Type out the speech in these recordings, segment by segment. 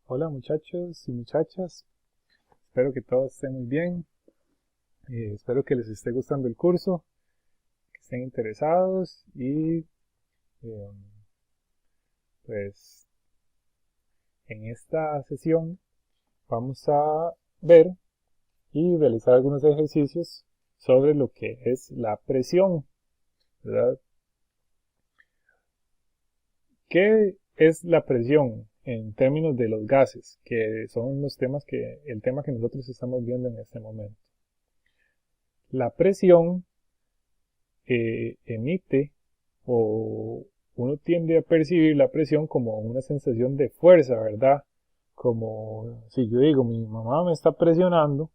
Hola muchachos y muchachas, espero que todos estén muy bien, espero que les esté gustando el curso, que estén interesados y eh, pues en esta sesión vamos a ver y realizar algunos ejercicios sobre lo que es la presión, ¿verdad? ¿Qué es la presión en términos de los gases? Que son el tema que nosotros estamos viendo en este momento. La presión emite o uno tiende a percibir la presión como una sensación de fuerza, ¿verdad? Como si yo digo, mi mamá me está presionando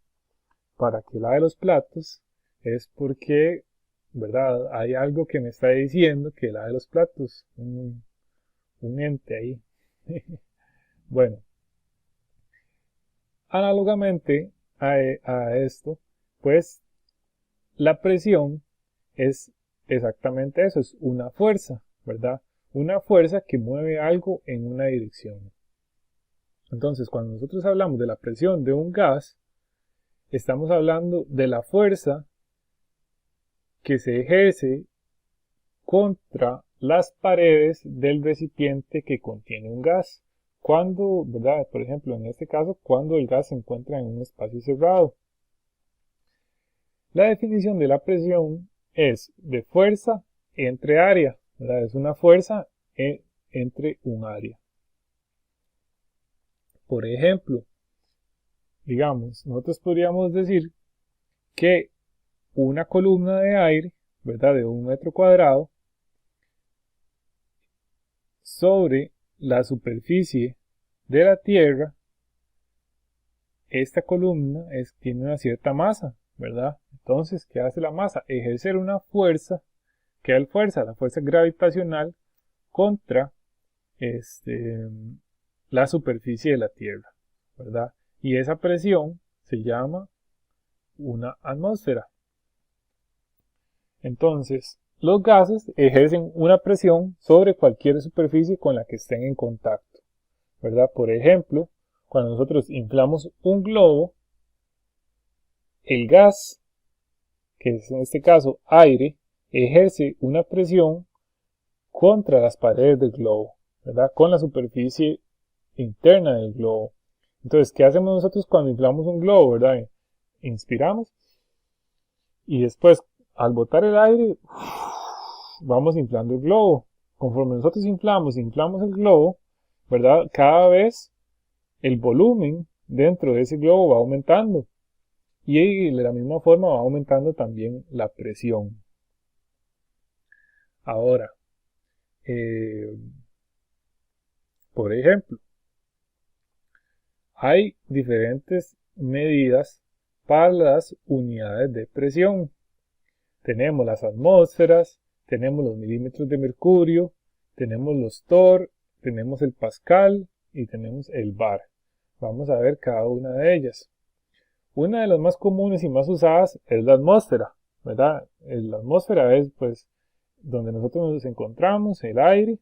para que lave los platos, es porque, ¿verdad? Hay algo que me está diciendo que lave los platos, un ente ahí. Bueno, análogamente a esto, pues la presión es exactamente eso, es una fuerza, ¿verdad? Una fuerza que mueve algo en una dirección. Entonces, cuando nosotros hablamos de la presión de un gas, estamos hablando de la fuerza que se ejerce contra las paredes del recipiente que contiene un gas. Cuando, ¿verdad? Por ejemplo, en este caso, cuando el gas se encuentra en un espacio cerrado. La definición de la presión es de fuerza entre área, ¿verdad? Es una fuerza entre un área. Por ejemplo, digamos, nosotros podríamos decir que una columna de aire, ¿verdad? De 1 metro cuadrado sobre la superficie de la Tierra, esta columna tiene una cierta masa, ¿verdad? Entonces, ¿qué hace la masa? Ejercer una fuerza. ¿Qué es la fuerza gravitacional contra este, la superficie de la Tierra, ¿verdad? Y esa presión se llama una atmósfera. Entonces, los gases ejercen una presión sobre cualquier superficie con la que estén en contacto, ¿verdad? Por ejemplo, cuando nosotros inflamos un globo, el gas, que es en este caso aire, ejerce una presión contra las paredes del globo, ¿verdad? Con la superficie interna del globo. Entonces, ¿qué hacemos nosotros cuando inflamos un globo, verdad? Inspiramos y después, al botar el aire, vamos inflando el globo. Conforme nosotros inflamos el globo, ¿verdad? Cada vez el volumen dentro de ese globo va aumentando. Y de la misma forma va aumentando también la presión. Ahora, eh, por ejemplo, hay diferentes medidas para las unidades de presión. Tenemos las atmósferas, tenemos los milímetros de mercurio, tenemos los torr, tenemos el pascal y tenemos el bar. Vamos a ver cada una de ellas. Una de las más comunes y más usadas es la atmósfera, ¿verdad? La atmósfera es pues donde nosotros nos encontramos, el aire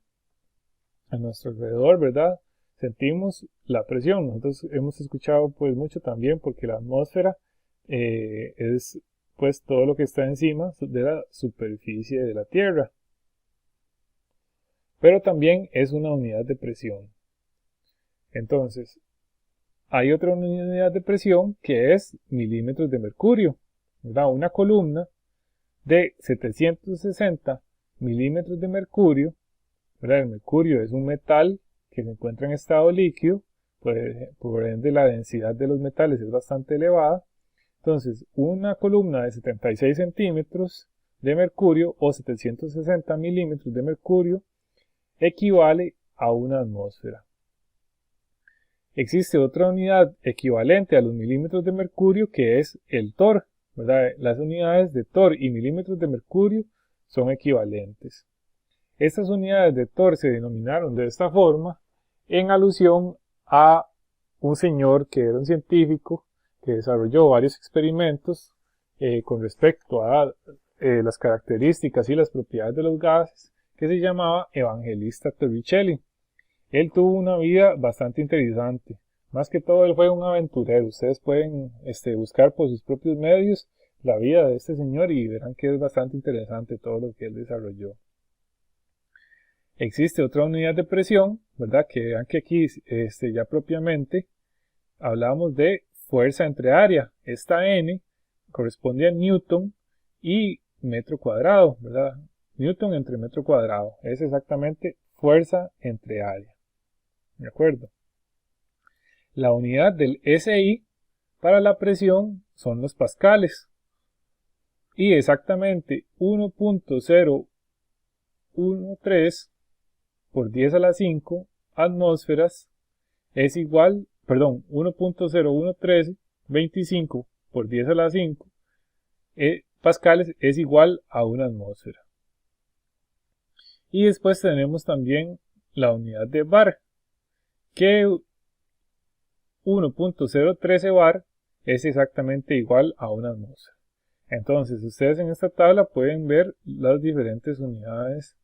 a nuestro alrededor, ¿verdad? Sentimos la presión. Nosotros hemos escuchado pues mucho también porque la atmósfera es pues todo lo que está encima de la superficie de la Tierra. Pero también es una unidad de presión. Entonces, hay otra unidad de presión que es milímetros de mercurio, ¿verdad? Una columna de 760 milímetros de mercurio, ¿verdad? El mercurio es un metal que se encuentra en estado líquido, por ende la densidad de los metales es bastante elevada. Entonces, una columna de 76 centímetros de mercurio o 760 milímetros de mercurio equivale a una atmósfera. Existe otra unidad equivalente a los milímetros de mercurio que es el torr, ¿verdad? Las unidades de torr y milímetros de mercurio son equivalentes. Estas unidades de torr se denominaron de esta forma en alusión a un señor que era un científico que desarrolló varios experimentos con respecto a las características y las propiedades de los gases, que se llamaba Evangelista Torricelli. Él tuvo una vida bastante interesante. Más que todo, él fue un aventurero. Ustedes pueden buscar por sus propios medios la vida de este señor y verán que es bastante interesante todo lo que él desarrolló. Existe otra unidad de presión, ¿verdad? Que vean que aquí ya propiamente hablamos de fuerza entre área. Esta N corresponde a Newton y metro cuadrado, ¿verdad? Newton entre metro cuadrado. Es exactamente fuerza entre área. ¿De acuerdo? La unidad del SI para la presión son los pascales. Y exactamente 1.013 por 10 a la 5 atmósferas es igual, 1.011325 por 10 a la 5 pascales es igual a una atmósfera. Y después tenemos también la unidad de bar, que 1.013 bar es exactamente igual a una atmósfera. Entonces, ustedes en esta tabla pueden ver las diferentes unidades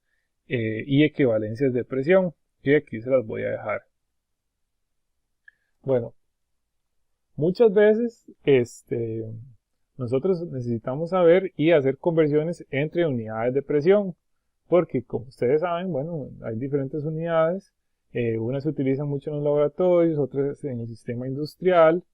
y equivalencias de presión, que aquí se las voy a dejar. Bueno, muchas veces nosotros necesitamos saber y hacer conversiones entre unidades de presión, porque como ustedes saben, bueno, hay diferentes unidades, unas se utilizan mucho en los laboratorios, otras en el sistema industrial.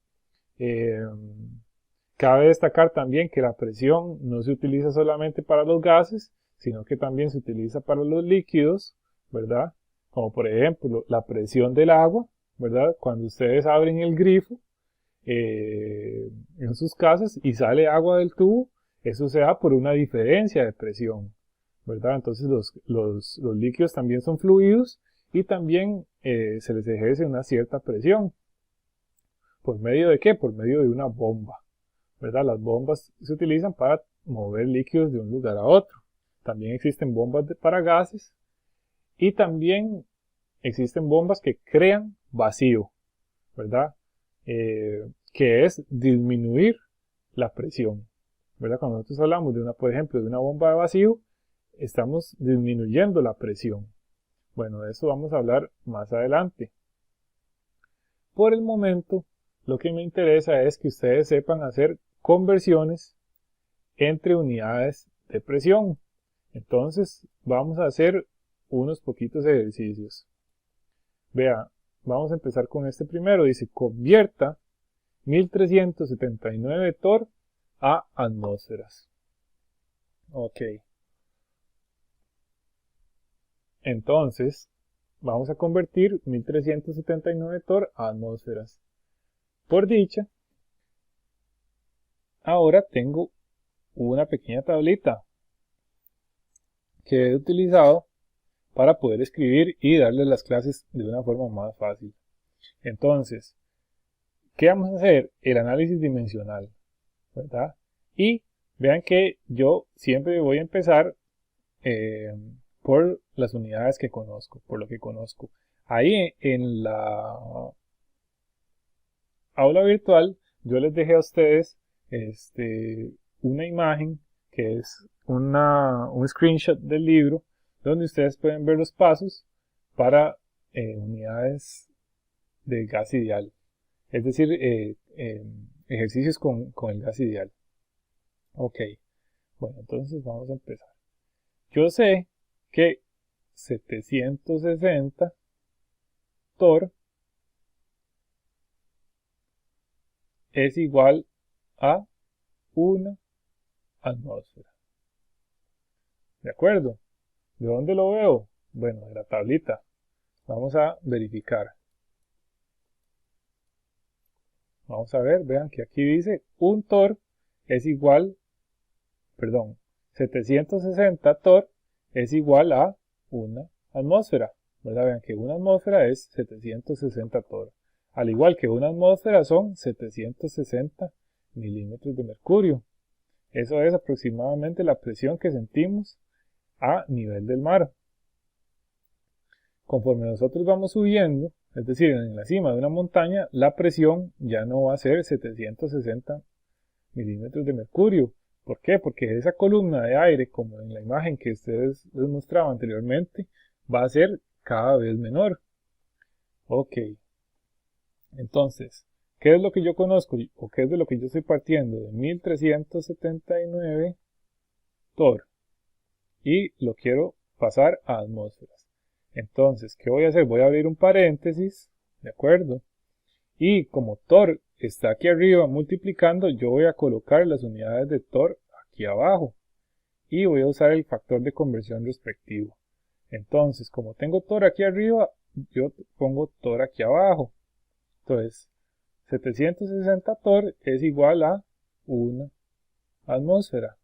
Cabe destacar también que la presión no se utiliza solamente para los gases, sino que también se utiliza para los líquidos, ¿verdad? Como por ejemplo la presión del agua, ¿verdad? Cuando ustedes abren el grifo en sus casas y sale agua del tubo, eso se da por una diferencia de presión, ¿verdad? Entonces los líquidos también son fluidos y también se les ejerce una cierta presión. ¿Por medio de qué? Por medio de una bomba, ¿verdad? Las bombas se utilizan para mover líquidos de un lugar a otro. También existen bombas para gases y también existen bombas que crean vacío, ¿verdad? Que es disminuir la presión, ¿verdad? Cuando nosotros hablamos de por ejemplo, de una bomba de vacío, estamos disminuyendo la presión. Bueno, de eso vamos a hablar más adelante. Por el momento, lo que me interesa es que ustedes sepan hacer conversiones entre unidades de presión. Entonces, vamos a hacer unos poquitos ejercicios. Vea, vamos a empezar con este primero. Dice, convierta 1379 torr a atmósferas. Ok. Entonces, vamos a convertir 1379 torr a atmósferas. Por dicha, ahora tengo una pequeña tablita que he utilizado para poder escribir y darles las clases de una forma más fácil. Entonces, ¿qué vamos a hacer? El análisis dimensional, ¿verdad? Y vean que yo siempre voy a empezar por las unidades que conozco, por lo que conozco. Ahí en la aula virtual yo les dejé a ustedes una imagen que es un screenshot del libro donde ustedes pueden ver los pasos para unidades de gas ideal, es decir, ejercicios con el gas ideal. Ok, bueno, entonces vamos a empezar. Yo sé que 760 torr es igual a una atmósfera. ¿De acuerdo? ¿De dónde lo veo? Bueno, de la tablita. Vamos a verificar. Vamos a ver, vean que aquí dice un torr es igual, 760 torr es igual a una atmósfera. ¿Verdad? Vean que una atmósfera es 760 torr. Al igual que una atmósfera son 760 milímetros de mercurio. Eso es aproximadamente la presión que sentimos a nivel del mar. Conforme nosotros vamos subiendo, es decir, en la cima de una montaña, la presión ya no va a ser 760 milímetros de mercurio. ¿Por qué? Porque esa columna de aire, como en la imagen que ustedes les mostraba anteriormente, va a ser cada vez menor. Ok, entonces, ¿qué es lo que yo conozco o qué es de lo que yo estoy partiendo? De 1379 torr y lo quiero pasar a atmósferas. Entonces, ¿qué voy a hacer? Voy a abrir un paréntesis, ¿de acuerdo? Y como torr está aquí arriba multiplicando, yo voy a colocar las unidades de torr aquí abajo y voy a usar el factor de conversión respectivo. Entonces, como tengo torr aquí arriba, yo pongo torr aquí abajo. Entonces, 760 torr es igual a una atmósfera.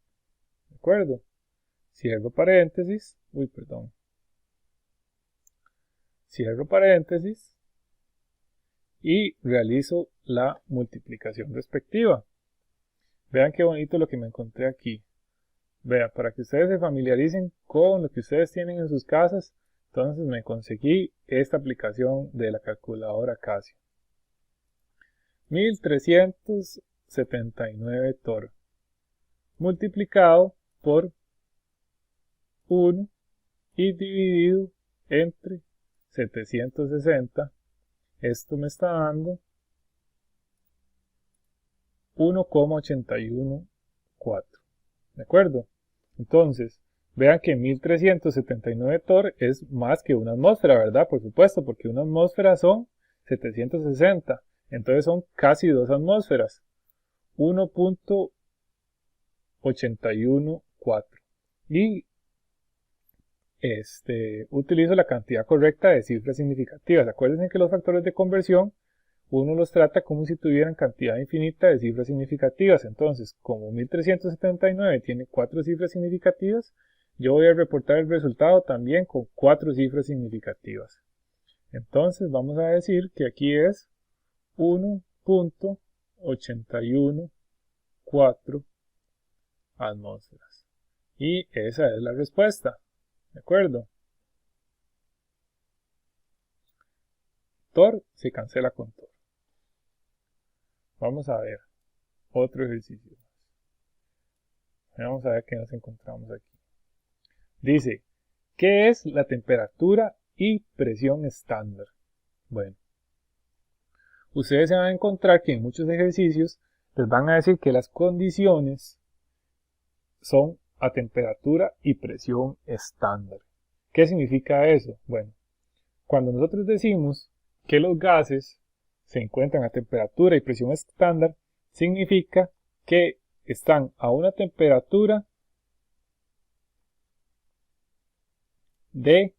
¿De acuerdo? Cierro paréntesis. Cierro paréntesis y realizo la multiplicación respectiva. Vean qué bonito lo que me encontré aquí. Vean, para que ustedes se familiaricen con lo que ustedes tienen en sus casas, entonces me conseguí esta aplicación de la calculadora Casio. 1379 torr multiplicado por 1 y dividido entre 760. Esto me está dando 1,814. ¿De acuerdo? Entonces, vean que 1379 torr es más que una atmósfera, ¿verdad? Por supuesto, porque una atmósfera son 760. Entonces son casi dos atmósferas. 1,814. Y utilizo la cantidad correcta de cifras significativas. Acuérdense que los factores de conversión uno los trata como si tuvieran cantidad infinita de cifras significativas. Entonces, como 1379 tiene 4 cifras significativas, yo voy a reportar el resultado también con 4 cifras significativas. Entonces, vamos a decir que aquí es 1,814 atmósferas. Y esa es la respuesta. ¿De acuerdo? Torr se cancela con torr. Vamos a ver otro ejercicio. Vamos a ver qué nos encontramos aquí. Dice, ¿qué es la temperatura y presión estándar? Bueno, ustedes se van a encontrar que en muchos ejercicios les van a decir que las condiciones son a temperatura y presión estándar. ¿Qué significa eso? Bueno, cuando nosotros decimos que los gases se encuentran a temperatura y presión estándar, significa que están a una temperatura de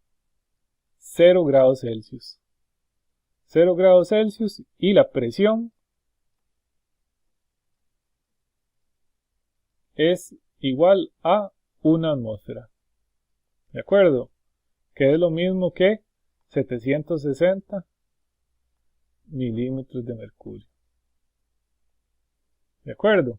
0 grados Celsius. 0 grados Celsius y la presión es igual a una atmósfera. ¿De acuerdo? Que es lo mismo que 760 milímetros de mercurio. ¿De acuerdo?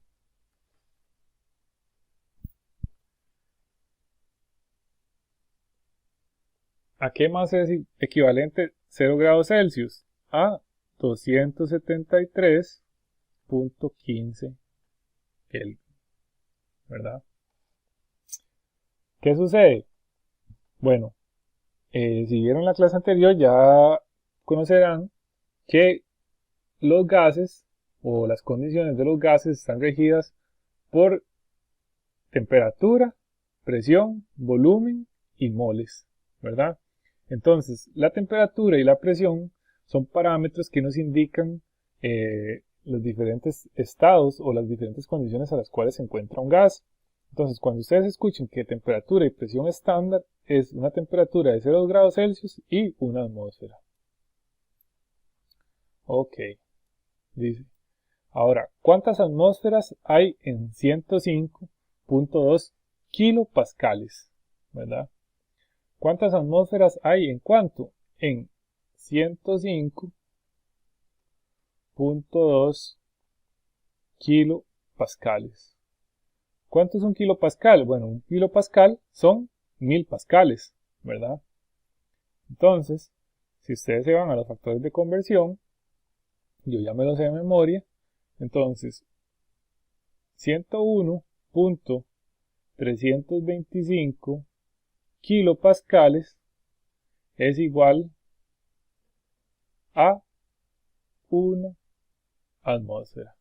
¿A qué más es equivalente 0 grados Celsius? A 273.15 Kelvin. ¿Verdad? ¿Qué sucede? Bueno, si vieron la clase anterior ya conocerán que los gases o las condiciones de los gases están regidas por temperatura, presión, volumen y moles, ¿verdad? Entonces, la temperatura y la presión son parámetros que nos indican los diferentes estados o las diferentes condiciones a las cuales se encuentra un gas. Entonces, cuando ustedes escuchen que temperatura y presión estándar es una temperatura de 0 grados Celsius y una atmósfera. Ok, dice. Ahora, ¿cuántas atmósferas hay en 105.2 kilopascales? ¿Verdad? ¿Cuántas atmósferas hay en cuánto? En 105.2 kilopascales. ¿Cuánto es un kilopascal? Bueno, un kilopascal son 1000 pascales, ¿verdad? Entonces, si ustedes se van a los factores de conversión, yo ya me los sé de memoria, entonces 101.325 kilopascales es igual a una atmósfera.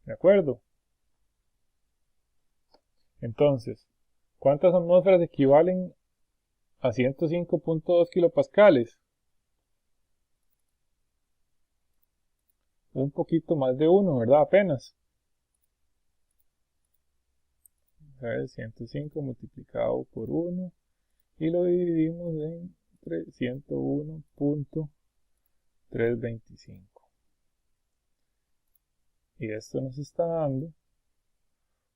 ¿De acuerdo? Entonces, ¿cuántas atmósferas equivalen a 105.2 kilopascales? Un poquito más de 1, ¿verdad? Apenas. A ver, 105 multiplicado por 1 y lo dividimos entre 101.325. Y esto nos está dando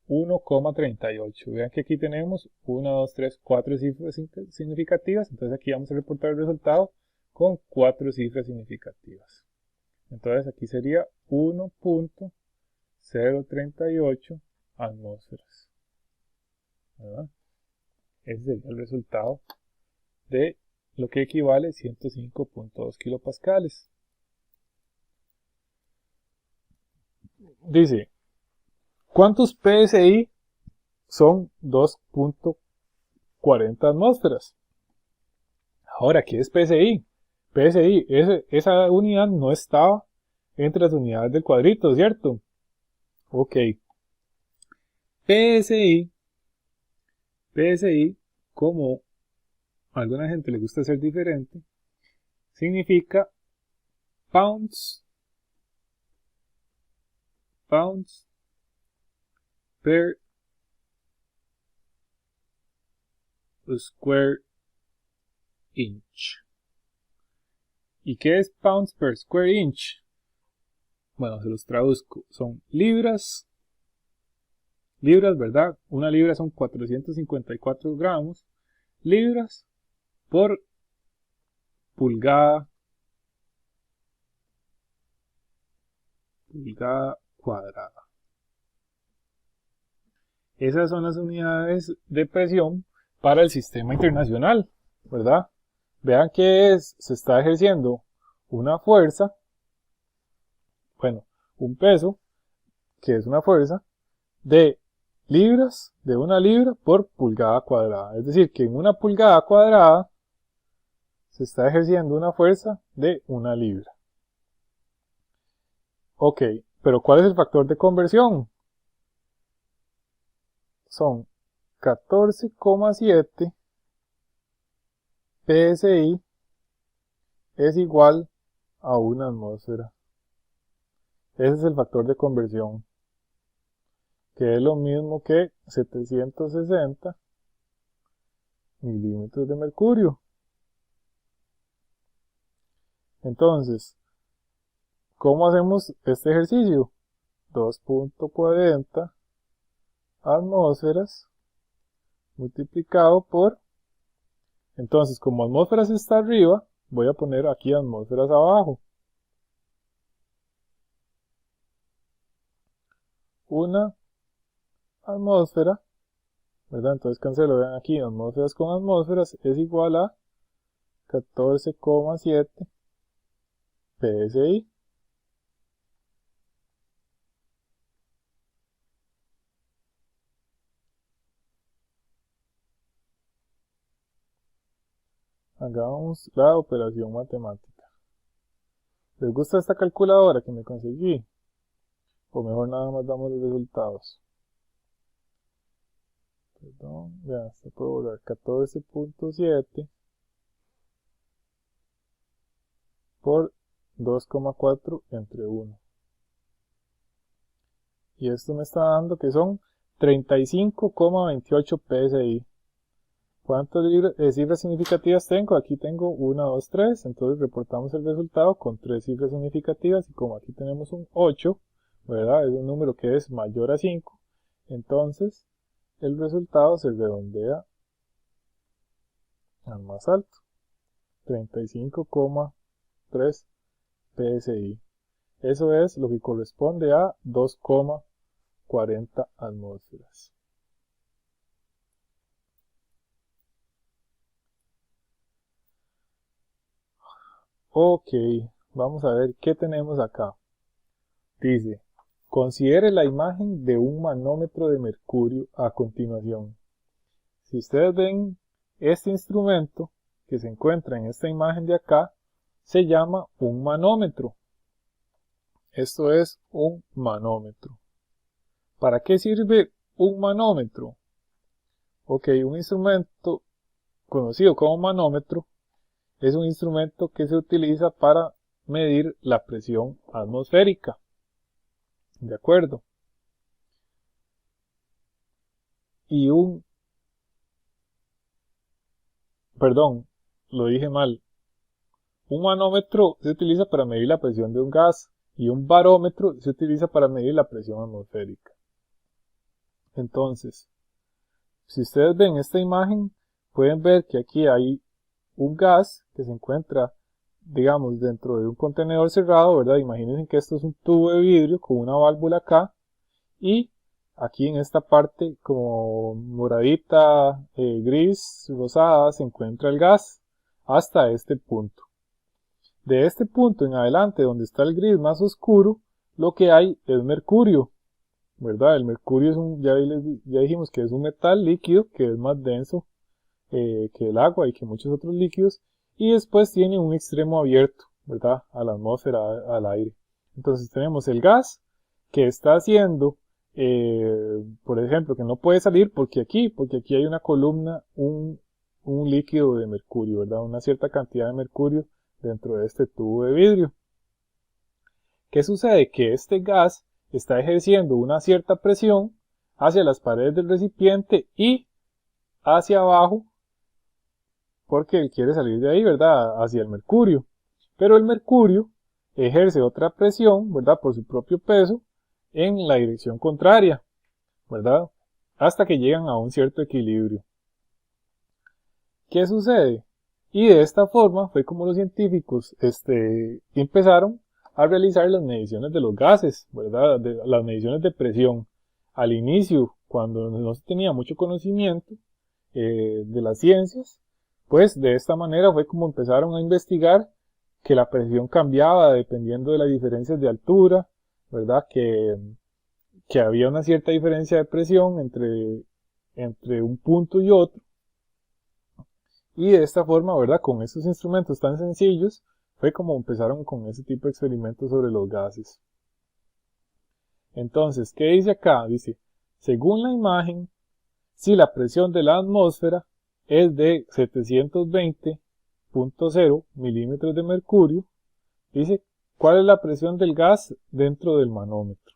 1,38. Vean que aquí tenemos 1, 2, 3, 4 cifras significativas. Entonces aquí vamos a reportar el resultado con 4 cifras significativas. Entonces aquí sería 1.038 atmósferas. ¿Verdad? Ese sería el resultado de lo que equivale a 105.2 kilopascales. Dice, ¿cuántos PSI son 2.40 atmósferas? Ahora, ¿qué es PSI? PSI, esa unidad no estaba entre las unidades del cuadrito, ¿cierto? Ok. PSI, como a alguna gente le gusta ser diferente, significa pounds per square inch. ¿Y qué es pounds per square inch? Bueno, se los traduzco. Son libras, ¿verdad? Una libra son 454 gramos. Libras por pulgada cuadrada. Esas son las unidades de presión para el sistema internacional, ¿verdad? Vean que se está ejerciendo una fuerza, bueno, un peso, que es una fuerza, de libras, de una libra por pulgada cuadrada. Es decir, que en una pulgada cuadrada se está ejerciendo una fuerza de una libra. Ok, pero ¿cuál es el factor de conversión? Son 14,7 PSI es igual a una atmósfera. Ese es el factor de conversión, que es lo mismo que 760 milímetros de mercurio. Entonces, ¿cómo hacemos este ejercicio? 2.40 atmósferas multiplicado por... Entonces, como atmósferas está arriba, voy a poner aquí atmósferas abajo. Una atmósfera, ¿verdad? Entonces cancelo, vean aquí, atmósferas con atmósferas es igual a 14,7 PSI. Hagamos la operación matemática. ¿Les gusta esta calculadora que me conseguí? O mejor nada más damos los resultados. Perdón, vean, se puede borrar 14.7 por 2,4 entre 1. Y esto me está dando que son 35,28 PSI. ¿Cuántas cifras significativas tengo? Aquí tengo 1, 2, 3. Entonces reportamos el resultado con 3 cifras significativas. Y como aquí tenemos un 8, ¿verdad? Es un número que es mayor a 5. Entonces el resultado se redondea al más alto. 35,3 PSI. Eso es lo que corresponde a 2,40 atmósferas. Ok, vamos a ver qué tenemos acá. Dice, considere la imagen de un manómetro de mercurio a continuación. Si ustedes ven este instrumento que se encuentra en esta imagen de acá, se llama un manómetro. Esto es un manómetro. ¿Para qué sirve un manómetro? Ok, un instrumento conocido como manómetro es un instrumento que se utiliza para medir la presión atmosférica. ¿De acuerdo? Y perdón, lo dije mal. Un manómetro se utiliza para medir la presión de un gas y un barómetro se utiliza para medir la presión atmosférica. Entonces, si ustedes ven esta imagen, pueden ver que aquí hay un gas que se encuentra, digamos, dentro de un contenedor cerrado, ¿verdad? Imagínense que esto es un tubo de vidrio con una válvula acá y aquí en esta parte como moradita, gris, rosada, se encuentra el gas hasta este punto. De este punto en adelante, donde está el gris más oscuro, lo que hay es mercurio, ¿verdad? El mercurio es ya dijimos que es un metal líquido que es más denso que el agua y que muchos otros líquidos, y después tiene un extremo abierto, ¿verdad? A la atmósfera, al aire. Entonces tenemos el gas que está haciendo, por ejemplo, que no puede salir porque aquí hay una columna, un líquido de mercurio, ¿verdad? Una cierta cantidad de mercurio dentro de este tubo de vidrio. ¿Qué sucede? Que este gas está ejerciendo una cierta presión hacia las paredes del recipiente y hacia abajo porque él quiere salir de ahí, ¿verdad? Hacia el mercurio. Pero el mercurio ejerce otra presión, ¿verdad? Por su propio peso en la dirección contraria, ¿verdad? Hasta que llegan a un cierto equilibrio. ¿Qué sucede? Y de esta forma fue como los científicos empezaron a realizar las mediciones de los gases, ¿verdad? Las mediciones de presión. Al inicio, cuando no se tenía mucho conocimiento de las ciencias, pues de esta manera fue como empezaron a investigar que la presión cambiaba dependiendo de las diferencias de altura, ¿verdad? Que había una cierta diferencia de presión entre un punto y otro. Y de esta forma, ¿verdad? Con estos instrumentos tan sencillos, fue como empezaron con ese tipo de experimentos sobre los gases. Entonces, ¿qué dice acá? Dice, según la imagen, si la presión de la atmósfera es de 720.0 milímetros de mercurio, dice, ¿cuál es la presión del gas dentro del manómetro?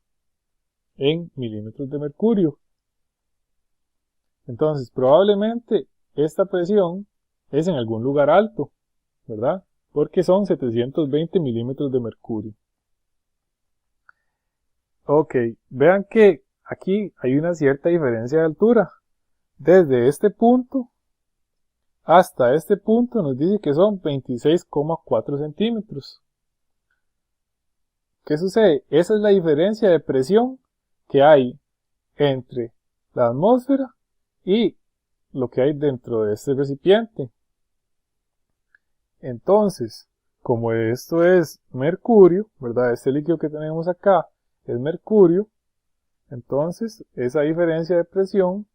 En milímetros de mercurio. Entonces, probablemente esta presión es en algún lugar alto, ¿verdad? Porque son 720 milímetros de mercurio. Ok, vean que aquí hay una cierta diferencia de altura. Desde este punto hasta este punto nos dice que son 26,4 centímetros. ¿Qué sucede? Esa es la diferencia de presión que hay entre la atmósfera y lo que hay dentro de este recipiente. Entonces, como esto es mercurio, ¿verdad? Este líquido que tenemos acá es mercurio, entonces esa diferencia de presión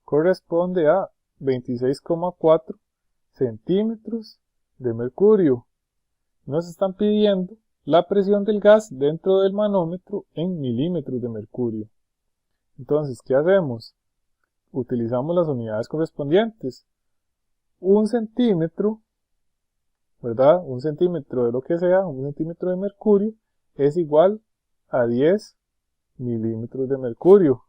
corresponde a 26,4 centímetros de mercurio. Nos están pidiendo la presión del gas dentro del manómetro en milímetros de mercurio. Entonces, ¿qué hacemos? Utilizamos las unidades correspondientes. Un centímetro, ¿verdad? Un centímetro de lo que sea, un centímetro de mercurio, es igual a 10 milímetros de mercurio.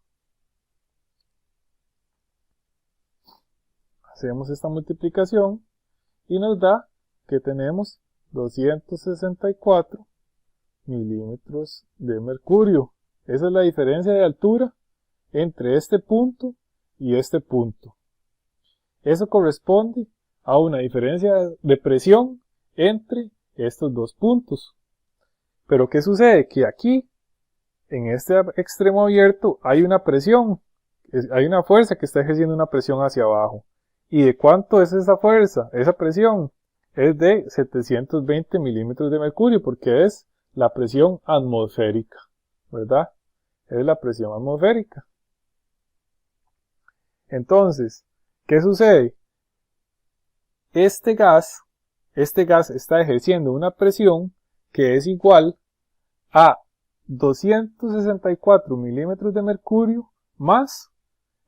Hacemos esta multiplicación y nos da que tenemos 264 milímetros de mercurio. Esa es la diferencia de altura entre este punto y este punto. Eso corresponde a una diferencia de presión entre estos dos puntos. Pero ¿qué sucede? Que aquí, en este extremo abierto, hay una presión, hay una fuerza que está ejerciendo una presión hacia abajo. ¿Y de cuánto es esa fuerza? Esa presión es de 720 milímetros de mercurio, porque es la presión atmosférica, ¿verdad? Es la presión atmosférica. Entonces, ¿qué sucede? Este gas este gas está ejerciendo una presión que es igual a 264 milímetros de mercurio más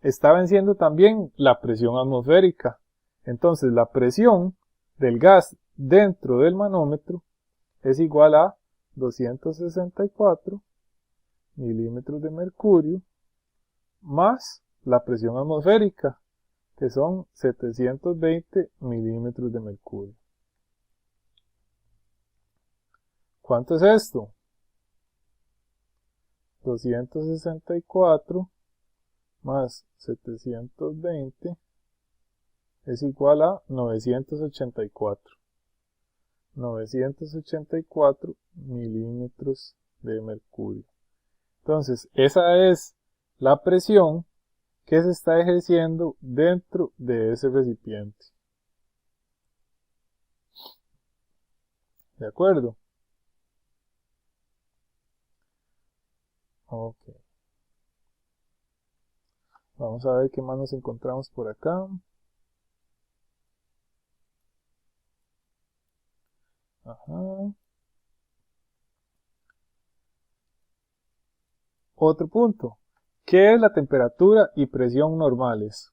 está venciendo también la presión atmosférica. Entonces la presión del gas dentro del manómetro es igual a 264 milímetros de mercurio más la presión atmosférica, que son 720 milímetros de mercurio. ¿Cuánto es esto? 264 más 720 es igual a 984. 984 milímetros de mercurio. Entonces, esa es la presión que se está ejerciendo dentro de ese recipiente. ¿De acuerdo? Ok. Vamos a ver qué más nos encontramos por acá. Ajá. Otro punto. ¿Qué es la temperatura y presión normales?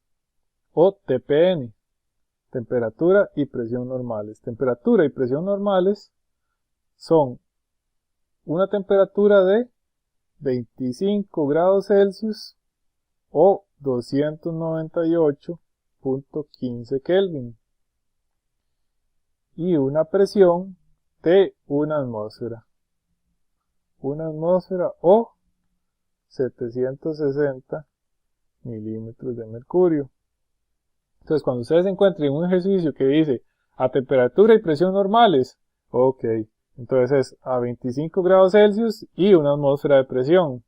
O TPN. Temperatura y presión normales. Temperatura y presión normales son una temperatura de 25 grados Celsius o 298.15 Kelvin y una presión de una atmósfera o 760 milímetros de mercurio. Entonces, cuando ustedes se encuentren en un ejercicio que dice a temperatura y presión normales, ok, entonces es a 25 grados Celsius y una atmósfera de presión.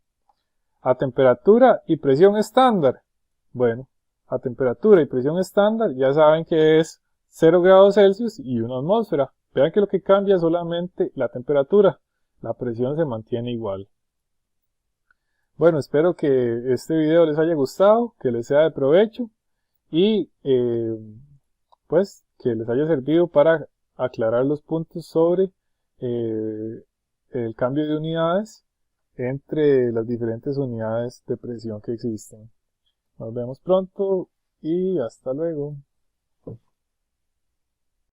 A temperatura y presión estándar, bueno, a temperatura y presión estándar ya saben que es 0 grados Celsius y una atmósfera. Vean que lo que cambia es solamente la temperatura, la presión se mantiene igual. Bueno, espero que este video les haya gustado, que les sea de provecho y pues que les haya servido para aclarar los puntos sobre el cambio de unidades entre las diferentes unidades de presión que existen. Nos vemos pronto y hasta luego.